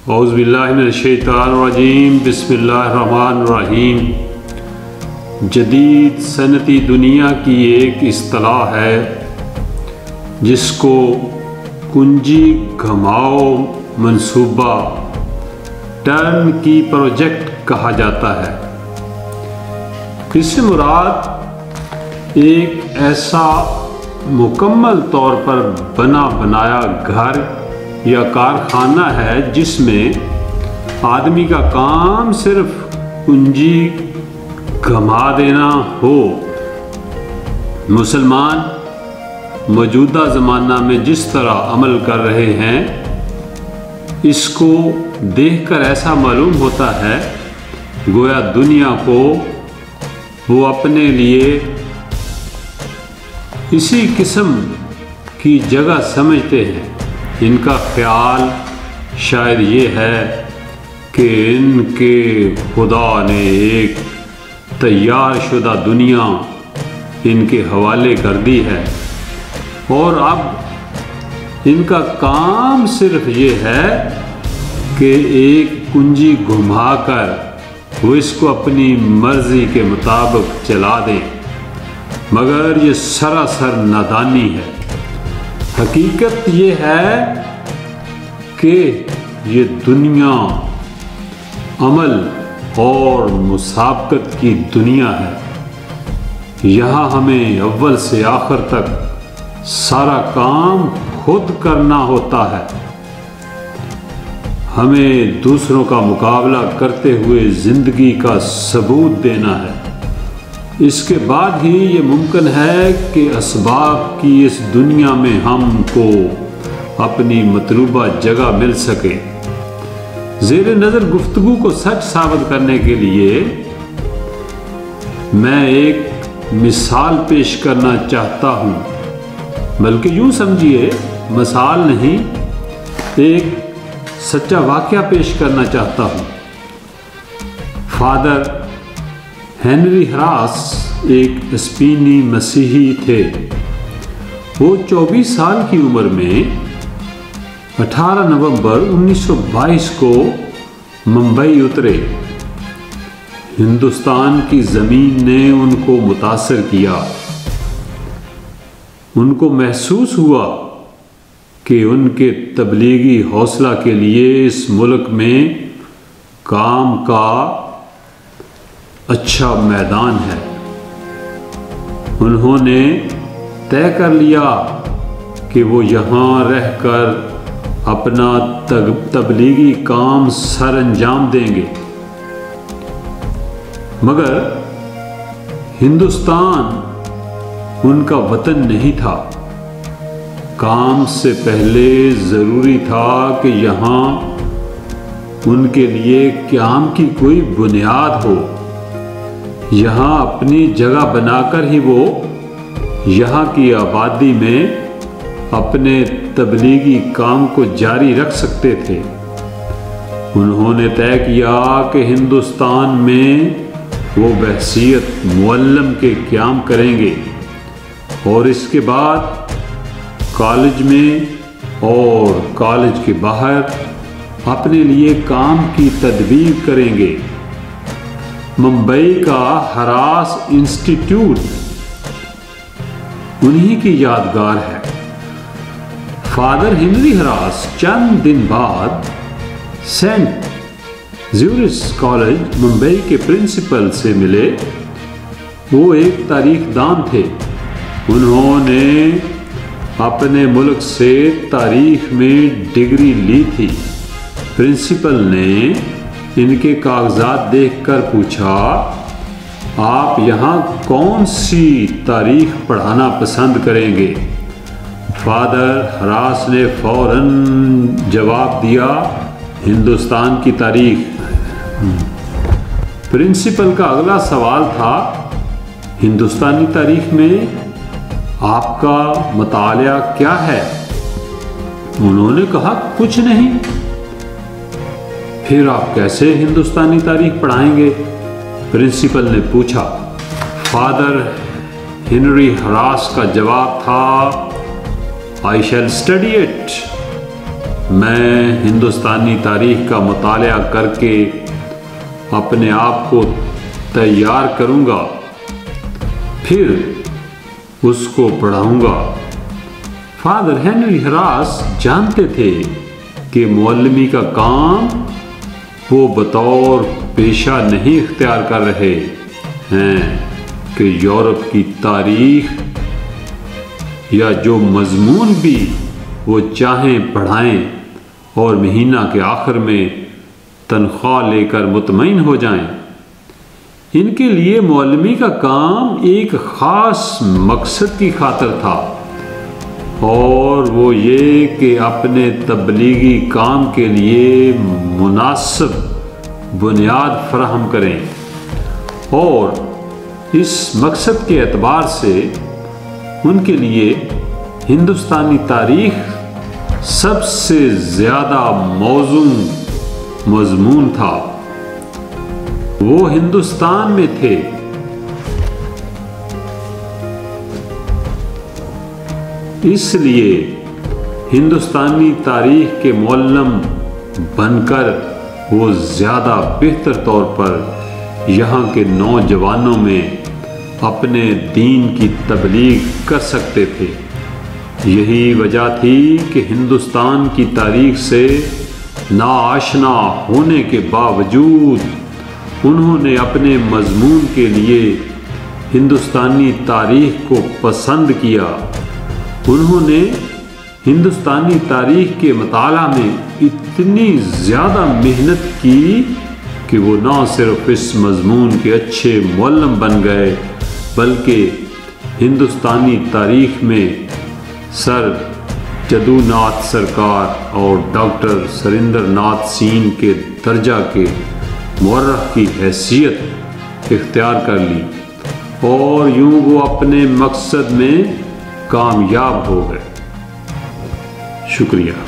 اعوذ باللہ من الشیطان الرجیم بسم اللہ الرحمن الرحیم۔ جدید صنعتی دنیا کی ایک اصطلاح ہے جس کو کنجی گھماؤ منصوبہ ٹرن کی پروجیکٹ کہا جاتا ہے۔ اس سے مراد ایک ایسا مکمل طور پر بنا بنایا گھر یا کارخانہ ہے جس میں آدمی کا کام صرف کنجی گھما دینا ہو۔ مسلمان موجودہ زمانہ میں جس طرح عمل کر رہے ہیں اس کو دیکھ کر ایسا معلوم ہوتا ہے گویا دنیا کو وہ اپنے لیے اسی قسم کی جگہ سمجھتے ہیں۔ ان کا خیال شاید یہ ہے کہ ان کے خدا نے ایک تیار شدہ دنیا ان کے حوالے کر دی ہے اور اب ان کا کام صرف یہ ہے کہ ایک کنجی گھما کر وہ اس کو اپنی مرضی کے مطابق چلا دیں، مگر یہ سراسر نادانی ہے۔ حقیقت یہ ہے کہ یہ دنیا عمل اور مسابقت کی دنیا ہے۔ یہاں ہمیں اول سے آخر تک سارا کام خود کرنا ہوتا ہے۔ ہمیں دوسروں کا مقابلہ کرتے ہوئے زندگی کا ثبوت دینا ہے۔ اس کے بعد ہی یہ ممکن ہے کہ اسباب کی اس دنیا میں ہم کو اپنی مطلوبہ جگہ مل سکے۔ زیر نظر گفتگو کو سچ ثابت کرنے کے لیے میں ایک مثال پیش کرنا چاہتا ہوں، بلکہ یوں سمجھیے مثال نہیں، ایک سچا واقعہ پیش کرنا چاہتا ہوں۔ فادر ہنری ہراس ایک اسپینی مسیحی تھے۔ وہ 24 سال کی عمر میں 18 نومبر 1922 کو ممبئی اترے۔ ہندوستان کی زمین نے ان کو متاثر کیا۔ ان کو محسوس ہوا کہ ان کے تبلیغی حوصلہ کے لیے اس ملک میں کام کا اچھا میدان ہے۔ انہوں نے طے کر لیا کہ وہ یہاں رہ کر اپنا تبلیغی کام سر انجام دیں گے، مگر ہندوستان ان کا وطن نہیں تھا۔ کام سے پہلے ضروری تھا کہ یہاں ان کے لیے قیام کی کوئی بنیاد ہو۔ یہاں اپنی جگہ بنا کر ہی وہ یہاں کی آبادی میں اپنے تبلیغی کام کو جاری رکھ سکتے تھے۔ انہوں نے طے کیا کہ ہندوستان میں وہ بحیثیت معلم کے قیام کریں گے اور اس کے بعد کالج میں اور کالج کے باہر اپنے لیے کام کی تدبیر کریں گے۔ ممبئی کا ہراس انسٹیٹیوٹ انہی کی یادگار ہے۔ فادر ہنری ہراس چند دن بعد سینٹ زیورس کالج ممبئی کے پرنسپل سے ملے۔ وہ ایک تاریخ دان تھے۔ انہوں نے اپنے ملک سے تاریخ میں ڈگری لی تھی۔ پرنسپل نے ان کے کاغذات دیکھ کر پوچھا، آپ یہاں کون سی تاریخ پڑھانا پسند کریں گے؟ فادر ہراس نے فوراً جواب دیا، ہندوستان کی تاریخ۔ پرنسپل کا اگلا سوال تھا، ہندوستانی تاریخ میں آپ کا مطالعہ کیا ہے؟ انہوں نے کہا، کچھ نہیں۔ پھر آپ کیسے ہندوستانی تاریخ پڑھائیں گے؟ پرنسپل نے پوچھا۔ فادر ہنری ہراس کا جواب تھا، I shall study it. میں ہندوستانی تاریخ کا مطالعہ کر کے اپنے آپ کو تیار کروں گا، پھر اس کو پڑھاؤں گا۔ فادر ہنری ہراس جانتے تھے کہ معلمی کا کام وہ بطور پیشہ نہیں اختیار کر رہے ہیں کہ یورپ کی تاریخ یا جو مضمون بھی وہ چاہیں پڑھائیں اور مہینہ کے آخر میں تنخواہ لے کر مطمئن ہو جائیں۔ ان کے لیے معلمی کا کام ایک خاص مقصد کی خاطر تھا، اور وہ یہ کہ اپنے تبلیغی کام کے لیے مناسب بنیاد فراہم کریں، اور اس مقصد کے اعتبار سے ان کے لیے ہندوستانی تاریخ سب سے زیادہ موزوں مضمون تھا۔ وہ ہندوستان میں تھے، اس لیے ہندوستانی تاریخ کے معلم بن کر وہ زیادہ بہتر طور پر یہاں کے نوجوانوں میں اپنے دین کی تبلیغ کر سکتے تھے۔ یہی وجہ تھی کہ ہندوستان کی تاریخ سے ناآشنا ہونے کے باوجود انہوں نے اپنے مضمون کے لیے ہندوستانی تاریخ کو پسند کیا۔ انہوں نے ہندوستانی تاریخ کے مطالعہ میں اتنی زیادہ محنت کی کہ وہ نہ صرف اس مضمون کے اچھے معلم بن گئے، بلکہ ہندوستانی تاریخ میں سر جدو ناتھ سرکار اور ڈاکٹر سریندر ناتھ سین کے درجہ کے مورخ کی حیثیت اختیار کر لی، اور یوں وہ اپنے مقصد میں کامیاب ہو گئے۔ شکریہ۔